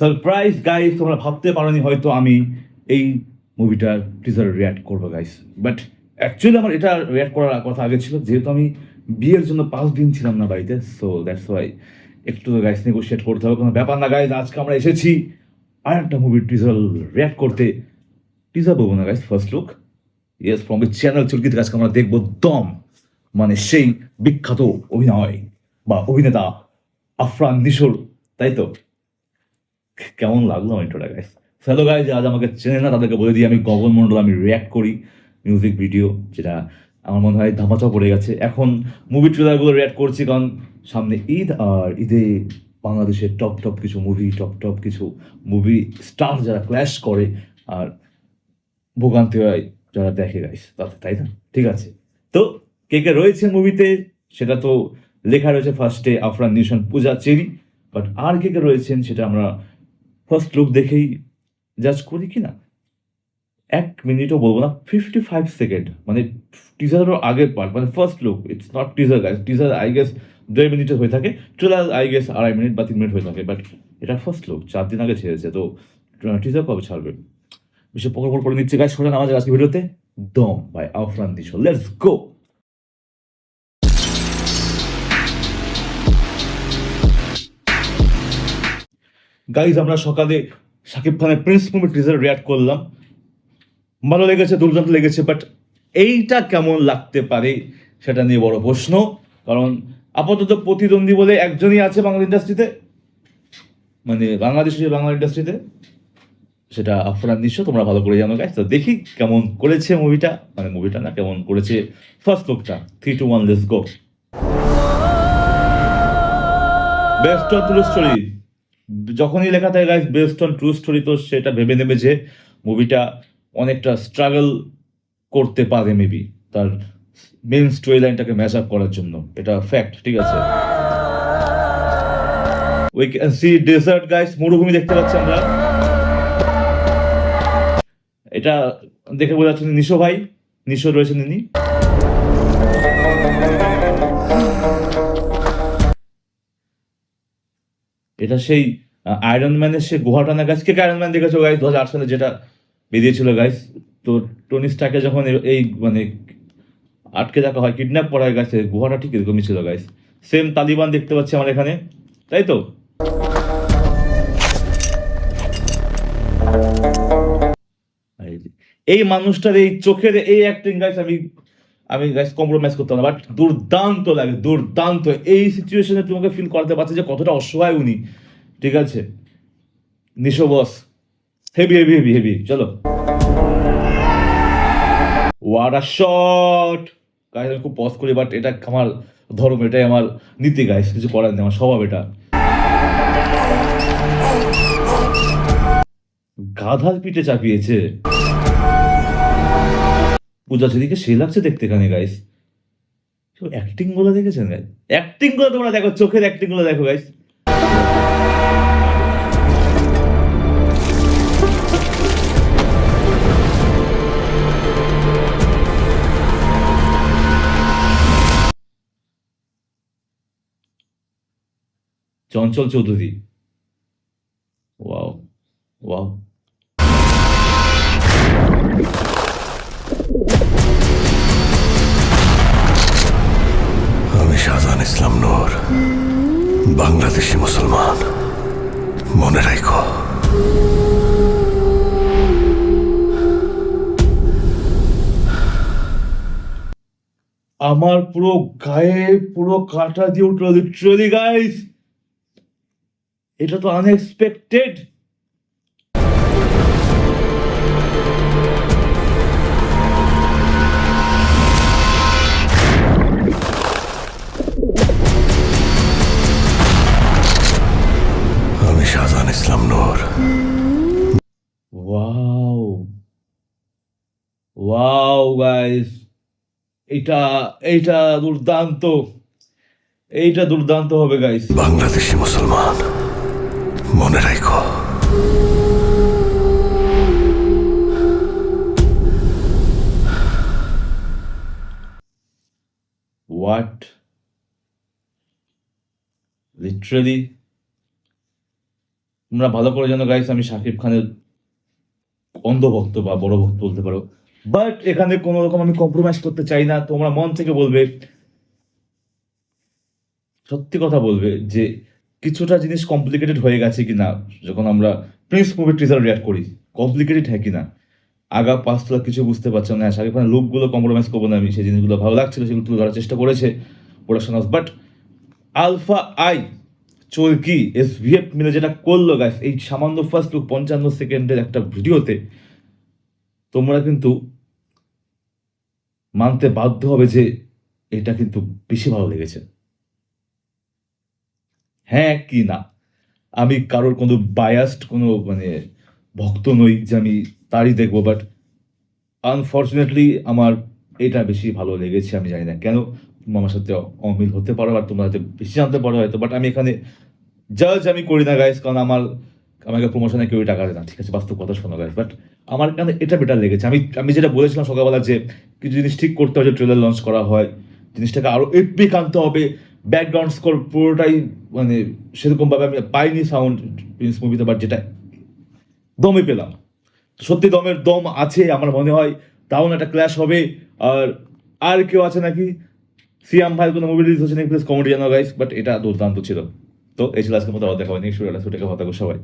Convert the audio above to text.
Surprise guys, তোমরা ভাবতে পারোনি হয়তো আমি এই মুভিটার টিজার রিঅ্যাক্ট করবো গাইস, বাট অ্যাকচুয়ালি আমার এটা রিঅ্যাক্ট করার কথা আগে ছিল, যেহেতু আমি বিয়ের জন্য 5 দিন ছিলাম না বাড়িতে, সো দ্যাটস ওয়াই একটু তো গাইস নেগোশিয়েট করতে হবে, কোনো ব্যাপার না গাইস। আজকে আমরা এসেছি আর একটা মুভির টিজার রিঅ্যাক্ট করতে। টিজার বলবো না guys, first look. Yes, from the channel চুলকিতে আজকে আমরা দেখবো দম, মানে সেই বিখ্যাত অভিনয় বা অভিনেতা আফরান নিশোর, তাই তো? কেমন লাগলো আমার ইন্ট্রোটা গাইস? হ্যালো গাইজ, আজ আমাকে চেনে না তাদেরকে বলে দিই, আমি গগন মন্ডল। আমি রিয়্যাক্ট করি মিউজিক ভিডিও, যেটা আমার মনে হয় ধামাচাও পড়ে গেছে। এখন মুভি ট্রেলারগুলো রিয়্যাক্ট করছি, কারণ সামনে ঈদ, আর ঈদে বাংলাদেশের টপ টপ কিছু মুভি, টপ টপ কিছু মুভি স্টার যারা ক্ল্যাশ করে আর ভোগান্তি হয় যারা দেখে গাইস, তাতে, তাই না? ঠিক আছে, তো কে কে রয়েছে মুভিতে সেটা তো লেখা রয়েছে ফার্স্টে, আফরান নিশন, পূজা চেরি। বাট আর কে কে রয়েছেন সেটা আমরা ফার্স্ট লুক দেখেই জাজ করি কি না। 1 মিনিটও বলবো না, 55 সেকেন্ড, মানে টিজারেরও আগের পার্ট, মানে first look. It's not teaser guys, teaser I guess 1.5 মিনিটের হয়ে থাকে, ট্রেলার আই গেস 2.5 মিনিট বা 3 মিনিট হয়ে থাকে, বাট এটা ফার্স্ট লুক 4 দিন আগে ছেড়েছে, তো টিজার কবে ছাড়বে? বেশি পকর করে নিচ্ছে গাইস, শোনেন আমাদের আজকে ভিডিওতে Dawm by Afran Nisho, let's go. Guys, আমরা সকালে শাকিব খানের প্রিন্স মুভি টিজার রিয়াক্ট করলাম, ভালো লেগেছে, দুর্দান্ত লেগেছে, বাট এইটা কেমন লাগতে পারে সেটা নিয়ে বড় প্রশ্ন। কারণ আপাতত প্রতিদ্বন্দ্বী বলে একজনই আছে বাংলা ইন্ডাস্ট্রিতে, মানে বাংলা ইন্ডাস্ট্রিতে, সেটা আফরান নিশো, তোমরা ভালো করে জানো গাইজ। তো দেখি কেমন করেছে মুভিটা, মানে মুভিটা না, কেমন করেছে ফার্স্ট লুকটা। 3, 2, 1, let's go. Best of true story, যখনই লেখা থাকে guys best own true story, তো সেটা ভেবে নেবে যে মুভিটা অনেকটা স্ট্রাগল করতে পারে মেবি তার মেন স্টোরি লাইনটাকে ম্যাচ আপ করার জন্য, এটা ফ্যাক্ট, ঠিক আছে। We can see desert guys, মরুভূমি দেখতে পাচ্ছি আমরা। এটা দেখে বোঝা যাচ্ছে নিশো ভাই, নিশো রয়েছেন ইনি। এটা সেই আয়রন ম্যানের সে গুহাটা না গাইস? কে আয়রন ম্যান দেখেছো গাইস 2008 সালে যেটা বেরিয়েছিল গাইস? তো টনি স্টার্কে যখন এই মানে আটকে রাখা হয়, কিডন্যাপ করা হয় গাইস, গুহাটা ঠিক এরকমই ছিল গাইস। সেম তালিবান দেখতে পাচ্ছি আমার এখানে, তাই তো? এই মানুষটার এই চোখের এই অ্যাক্টিং গাইস, আমি আমি গাইস কম্প্রোমাইজ করতাম না, বাট দুর্দান্ত লাগে, দুর্দান্ত। এই সিচুয়েশনে তোমাকে ফিল করাতে পারছে যে কতটা অসহায় উনি, ঠিক আছে। নিশো বস, হেভি হেভি হেভি হেভি, চলো। ওয়াট আ শট গাইস, আমি খুব পজ করি, বাট এটা আমার ধর্ম, এটাই আমার নীতি গাইস, কিছু করার নেই, আমার স্বভাব এটা। গাধার পিঠে চাপিয়েছে, পূজা সেদিকে সে লাগছে দেখতে এখানে গাইস। অ্যাক্টিং গুলো দেখেছেন গাইস? অ্যাক্টিং গুলো তোমরা দেখো, চোখের অ্যাক্টিং গুলো দেখো guys. Chanchal Chowdhury, wow wow. আমি শাহজাহান ইসলাম নূর, বাংলাদেশি মুসলমান, মনে রাখো। আমার পুরো গায়ে পুরো কাঁটা দিয়ে উঠলো লিটারালি গাইস, এটা তো আনএক্সপেক্টেড। আমি শাহজাহান ইসলাম নূর। ওয়াও ওয়াও গাইস, এটা এইটা দুর্দান্ত, এইটা দুর্দান্ত হবে গাইস। বাংলাদেশি মুসলমান, মনে রাখো। হোয়াট, লিটারালি তোমরা ভালো করে জানো গাইস, আমি শাকিব খানের অন্ধভক্ত বা বড় ভক্ত বলতে পারো, বাট এখানে কোনো রকম আমি কম্প্রোমাইজ করতে চাই না। তোমরা মন থেকে বলবে, সত্যি কথা বলবে যে কিছুটা জিনিস কমপ্লিকেটেড হয়ে গেছে কিনা যখন আমরা প্রিন্স মুভির টিজার রিয়াক্ট করি, কমপ্লিকেটেড হয় কিনা, আগা পাঁচতলা কিছু বুঝতে পারছিলাম না। শাকিব খানের লুকগুলো কম্প্রোমাইজ করবো না আমি, সেই জিনিসগুলো ভালো লাগছিল, সেগুলো তুলে ধরার চেষ্টা করেছে production house. But Alpha i Chorki SVF মিলে যেটা করলো গাইস, এই সামান্য ফার্স্ট লুক 55 সেকেন্ডের একটা ভিডিওতে, তোমরা কিন্তু মানতে বাধ্য হবে যে এটা কিন্তু বেশি ভালো লেগেছে। হ্যাঁ কি না, আমি কারোর কোনো বায়াসড কোনো মানে ভক্ত নই যে আমি তারই দেখবো, বাট আনফর্চুনেটলি আমার এটা বেশি ভালো লেগেছে। আমি জানি না কেন, তোমরা আমার সাথে অমিল হতে পারো আর তোমরা হয়তো বেশি জানতে পারো হয়তো, বাট আমি এখানে জাজ আমি করি না গাইস, কারণ আমাকে প্রমোশনে কেউই টাকা দেয় না, ঠিক আছে, বাস্তব কথা শোনো গাইস। বাট আমার কাছে এটা বেটার লেগেছে। আমি যেটা বলেছিলাম সকালবেলা যে কিছু জিনিস ঠিক করতে হবে, যে ট্রেলার লঞ্চ করা হয় জিনিসটাকে আরো এপিক আনতে হবে, ব্যাকগ্রাউন্ড স্কোর পুরোটাই মানে সেরকমভাবে আমি পাইনি সাউন্ড প্রিন্স মুভিতে, বাট যেটা দমে পেলাম, সত্যি দমের দম আছে আমার মনে হয়। দারুণ একটা ক্ল্যাশ হবে। আর আর কেউ আছে নাকি, সিয়াম ভাই কোনো মুভি রিলিজ হচ্ছে নাকি, প্লিজ কমেন্টে জানাও গাইস। বাট এটা দুর্দান্ত ছিল। তো এই ছিল আজকের মতো, দেখা হয় নেক্সট ভিডিও, কথা সবাই।